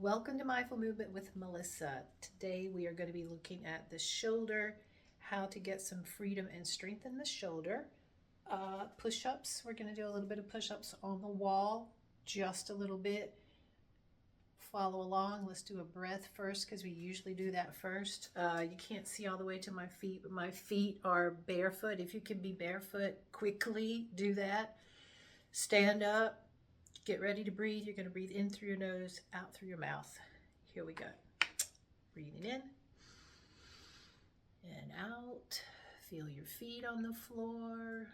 Welcome to Mindful Movement with Melissa. Today we are going to be looking at the shoulder, how to get some freedom and strengthen the shoulder. Push-ups, we're going to do a little bit of push-ups on the wall, just a little bit. Follow along. Let's do a breath first because we usually do that first. You can't see all the way to my feet, but my feet are barefoot. If you can be barefoot quickly, do that. Stand up. Get ready to breathe. You're going to breathe in through your nose, out through your mouth. Here we go. Breathing in and out. Feel your feet on the floor.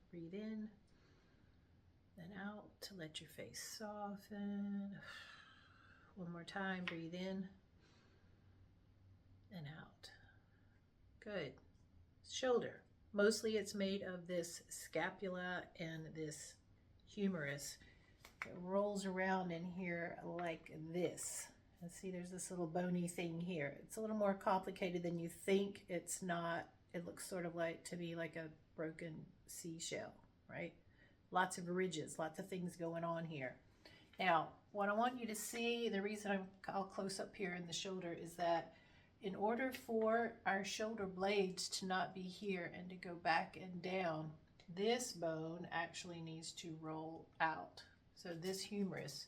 Breathe in and out to let your face soften. One more time. Breathe in and out. Good. Shoulder. Mostly it's made of this scapula and this humerus. It rolls around in here like this. And see, there's this little bony thing here. It's a little more complicated than you think. It's not. It looks sort of like, to me, like a broken seashell, right? Lots of ridges, lots of things going on here. Now, what I want you to see, the reason I'll close up here in the shoulder is that in order for our shoulder blades to not be here and to go back and down, this bone actually needs to roll out. So this humerus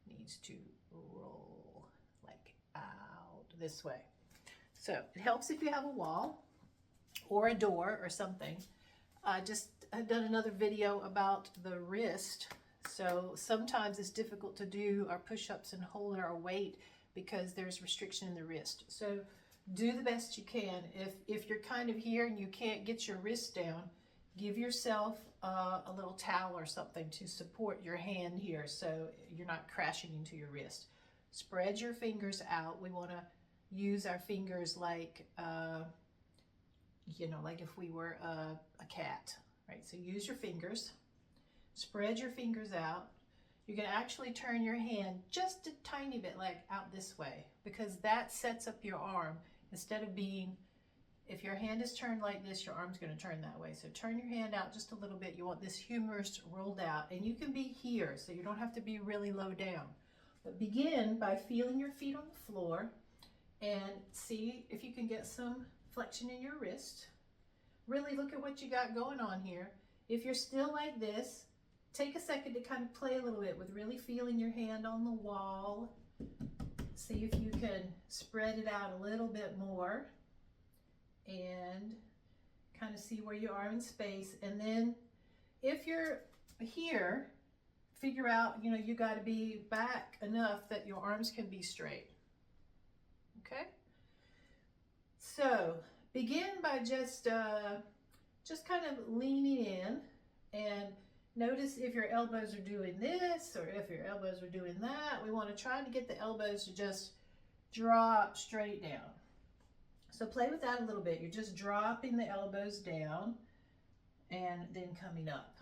needs to roll like out this way. So it helps if you have a wall or a door or something. I've done another video about the wrist. So sometimes it's difficult to do our push-ups and hold our weight because there's restriction in the wrist. So do the best you can. If you're kind of here and you can't get your wrist down, give yourself a little towel or something to support your hand here so you're not crashing into your wrist. Spread your fingers out. We want to use our fingers like, like if we were a cat, right? So use your fingers. Spread your fingers out. You're going to actually turn your hand just a tiny bit like out this way because that sets up your arm instead of being. If your hand is turned like this, your arm's going to turn that way. So turn your hand out just a little bit. You want this humerus rolled out. And you can be here, so you don't have to be really low down. But begin by feeling your feet on the floor and see if you can get some flexion in your wrist. Really look at what you got going on here. If you're still like this, take a second to kind of play a little bit with really feeling your hand on the wall. See if you can spread it out a little bit more. And kind of see where you are in space. And then if you're here, figure out, you got to be back enough that your arms can be straight. Okay? So begin by just kind of leaning in and notice if your elbows are doing this or if your elbows are doing that. We want to try to get the elbows to just drop straight down. So play with that a little bit. You're just dropping the elbows down and then coming up,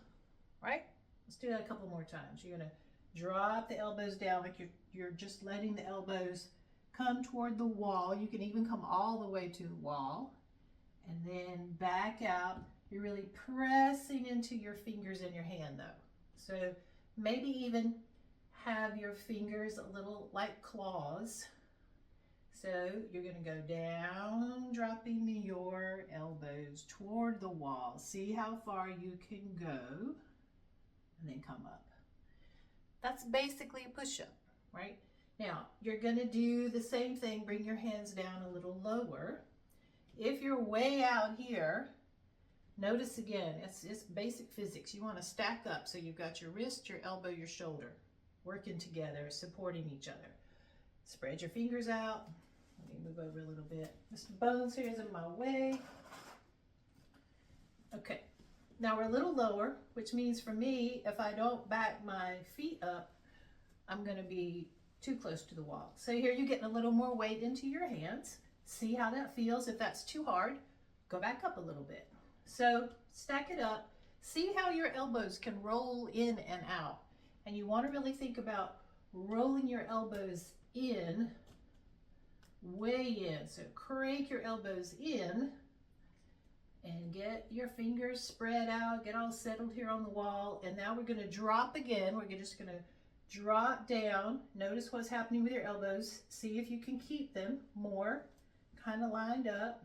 right? Let's do that a couple more times. You're going to drop the elbows down like you're just letting the elbows come toward the wall. You can even come all the way to the wall and then back out. You're really pressing into your fingers in your hand though. So maybe even have your fingers a little like claws. So you're going to go down, dropping your elbows toward the wall. See how far you can go, and then come up. That's basically a push-up, right? Now, you're going to do the same thing. Bring your hands down a little lower. If you're way out here, notice again, it's basic physics. You want to stack up. So you've got your wrist, your elbow, your shoulder, working together, supporting each other. Spread your fingers out. Let me move over a little bit. Mr. Bones here is in my way. Okay, now we're a little lower, which means for me, if I don't back my feet up, I'm going to be too close to the wall. So here you're getting a little more weight into your hands. See how that feels. If that's too hard, go back up a little bit. So stack it up. See how your elbows can roll in and out. And you want to really think about rolling your elbows in, way in. So crank your elbows in and get your fingers spread out, get all settled here on the wall. And now we're going to drop again. We're just going to Drop down. Notice what's happening with your elbows. See if you can keep them more kind of lined up.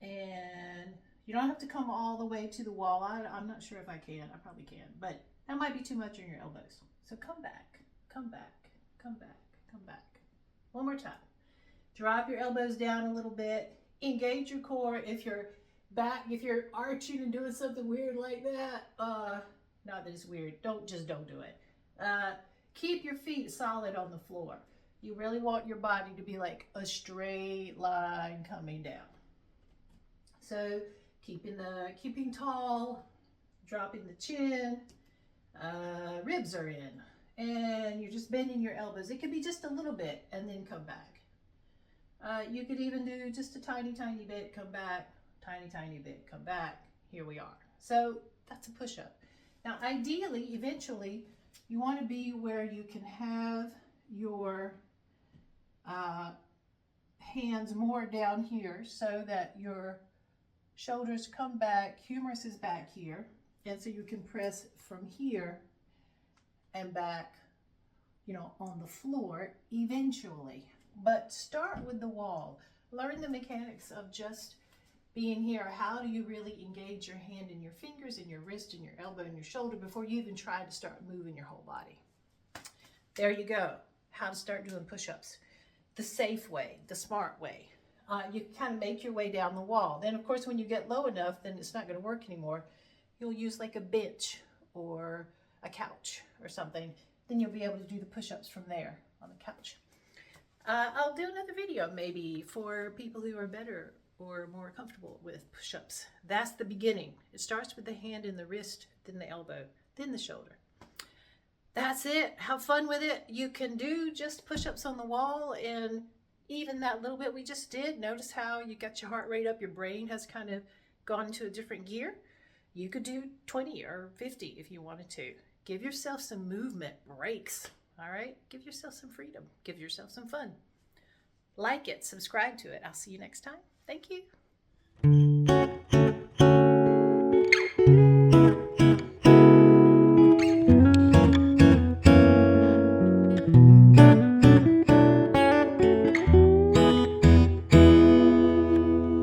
And you don't have to come all the way to the wall. I'm not sure if I can. I probably can, but that might be too much on your elbows. So come back, come back, come back, come back. One more time. Drop your elbows down a little bit. Engage your core. If you're if you're arching and doing something weird like that, not that it's weird, don't do it. Keep your feet solid on the floor. You really want your body to be like a straight line coming down. So keeping tall, dropping the chin, ribs are in, and you're just bending your elbows. It could be just a little bit and then come back. You could even do just a tiny bit, come back, tiny bit, come back. Here we are. So that's a push-up. Now, ideally, eventually, you want to be where you can have your hands more down here so that your shoulders come back, humerus is back here, and so you can press from here and back, you know, on the floor eventually. But start with the wall. Learn the mechanics of just being here. How do you really engage your hand and your fingers and your wrist and your elbow and your shoulder before you even try to start moving your whole body? There you go. How to start doing push-ups. The safe way, the smart way. You kind of make your way down the wall. Then, of course, when you get low enough, then it's not going to work anymore. You'll use like a bench or a couch or something. Then you'll be able to do the push-ups from there on the couch. I'll do another video maybe for people who are better or more comfortable with push-ups. That's the beginning. It starts with the hand and the wrist, then the elbow, then the shoulder. That's it. Have fun with it. You can do just push-ups on the wall, and even that little bit we just did. Notice how you got your heart rate up, your brain has kind of gone into a different gear. You could do 20 or 50 if you wanted to. Give yourself some movement breaks, all right? Give yourself some freedom. Give yourself some fun. Like it, subscribe to it. I'll see you next time. Thank you.